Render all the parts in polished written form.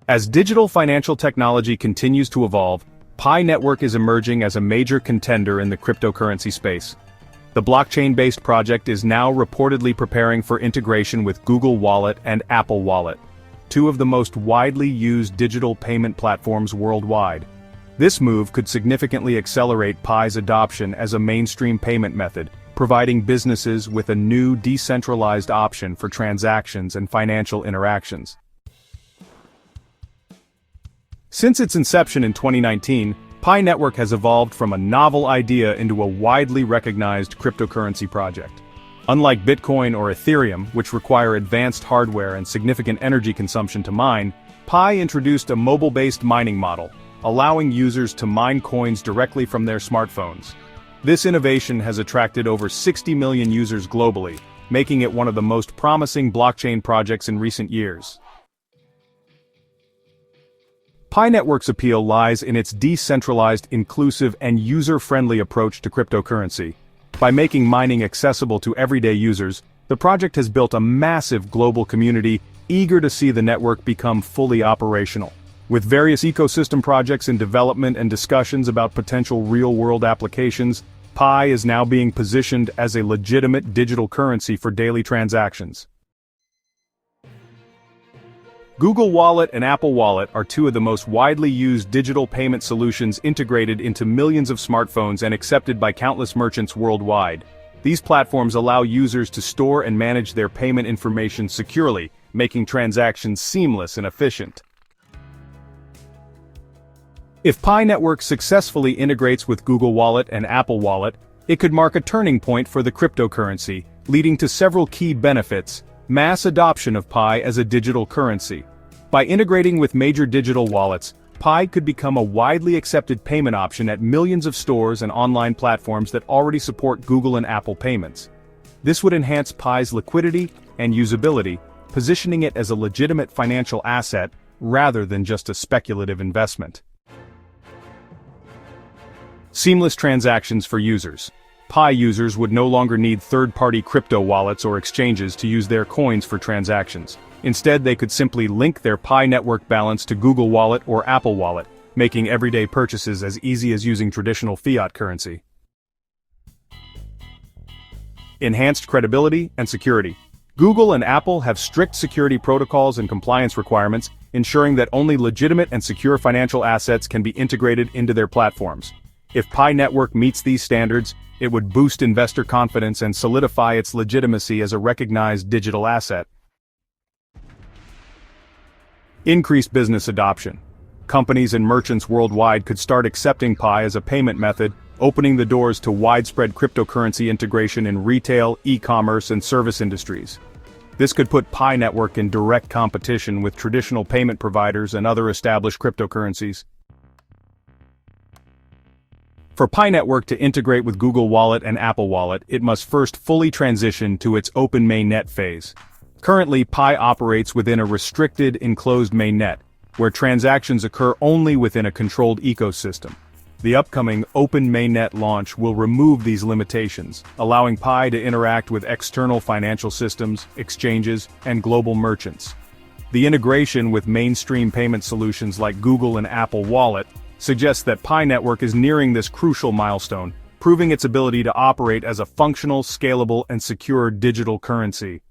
As digital financial technology continues to evolve, PiNetwork is emerging as a major contender in the cryptocurrency space. The blockchain-based project is now reportedly preparing for integration with Google Wallet and Apple Wallet, two of the most widely used digital payment platforms worldwide. This move could significantly accelerate Pi's adoption as a mainstream payment method, providing businesses with a new decentralized option for transactions and financial interactions. Since its inception in 2019, PiNetwork has evolved from a novel idea into a widely recognized cryptocurrency project. Unlike Bitcoin or Ethereum, which require advanced hardware and significant energy consumption to mine, Pi introduced a mobile-based mining model, allowing users to mine coins directly from their smartphones. This innovation has attracted over 60 million users globally, making it one of the most promising blockchain projects in recent years. PiNetwork's appeal lies in its decentralized, inclusive, and user-friendly approach to cryptocurrency. By making mining accessible to everyday users, the project has built a massive global community eager to see the network become fully operational. With various ecosystem projects in development and discussions about potential real-world applications, Pi is now being positioned as a legitimate digital currency for daily transactions. Google Wallet and Apple Wallet are two of the most widely used digital payment solutions integrated into millions of smartphones and accepted by countless merchants worldwide. These platforms allow users to store and manage their payment information securely, making transactions seamless and efficient. If PiNetwork successfully integrates with Google Wallet and Apple Wallet, it could mark a turning point for the cryptocurrency, leading to several key benefits: mass adoption of Pi as a digital currency. By integrating with major digital wallets, Pi could become a widely accepted payment option at millions of stores and online platforms that already support Google and Apple payments. This would enhance Pi's liquidity and usability, positioning it as a legitimate financial asset rather than just a speculative investment. Seamless transactions for users. Pi users would no longer need third-party crypto wallets or exchanges to use their coins for transactions. Instead, they could simply link their PiNetwork balance to Google Wallet or Apple Wallet, making everyday purchases as easy as using traditional fiat currency. Enhanced credibility and security. Google and Apple have strict security protocols and compliance requirements, ensuring that only legitimate and secure financial assets can be integrated into their platforms. If PiNetwork meets these standards, it would boost investor confidence and solidify its legitimacy as a recognized digital asset. Increased business adoption. Companies and merchants worldwide could start accepting Pi as a payment method, opening the doors to widespread cryptocurrency integration in retail, e-commerce, and service industries. This could put PiNetwork in direct competition with traditional payment providers and other established cryptocurrencies. For PiNetwork to integrate with Google Wallet and Apple Wallet, it must first fully transition to its open mainnet phase. Currently, Pi operates within a restricted, enclosed mainnet, where transactions occur only within a controlled ecosystem. The upcoming open mainnet launch will remove these limitations, allowing Pi to interact with external financial systems, exchanges, and global merchants. The integration with mainstream payment solutions like Google and Apple Wallet suggests that PiNetwork is nearing this crucial milestone, proving its ability to operate as a functional, scalable, and secure digital currency.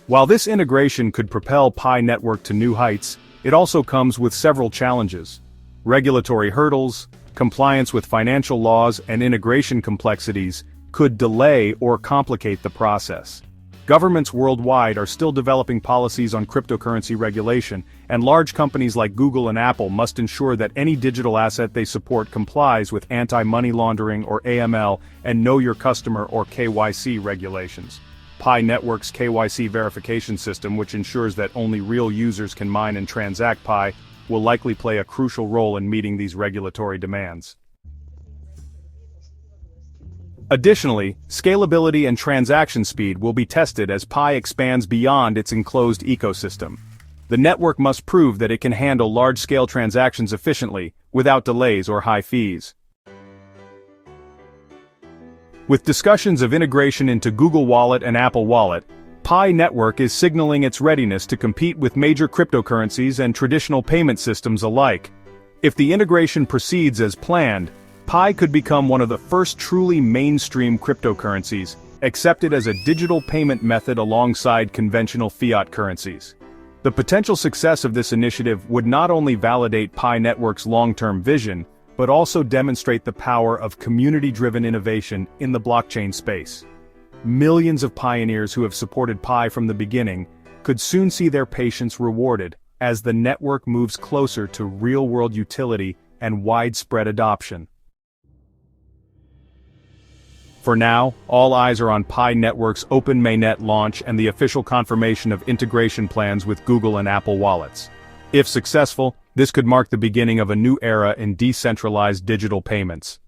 While this integration could propel PiNetwork to new heights, it also comes with several challenges. Regulatory hurdles, compliance with financial laws, and integration complexities could delay or complicate the process. Governments worldwide are still developing policies on cryptocurrency regulation, and large companies like Google and Apple must ensure that any digital asset they support complies with anti-money laundering or AML and Know Your Customer or KYC regulations. PiNetwork's KYC verification system, which ensures that only real users can mine and transact Pi, will likely play a crucial role in meeting these regulatory demands. Additionally, scalability and transaction speed will be tested as Pi expands beyond its enclosed ecosystem. The network must prove that it can handle large-scale transactions efficiently, without delays or high fees. With discussions of integration into Google Wallet and Apple Wallet, PiNetwork is signaling its readiness to compete with major cryptocurrencies and traditional payment systems alike. If the integration proceeds as planned, Pi could become one of the first truly mainstream cryptocurrencies, accepted as a digital payment method alongside conventional fiat currencies. The potential success of this initiative would not only validate PiNetwork's long-term vision, but also demonstrate the power of community-driven innovation in the blockchain space. Millions of pioneers who have supported Pi from the beginning could soon see their patience rewarded as the network moves closer to real-world utility and widespread adoption. For now, all eyes are on PiNetwork's open Mainnet launch and the official confirmation of integration plans with Google and Apple wallets. If successful, this could mark the beginning of a new era in decentralized digital payments.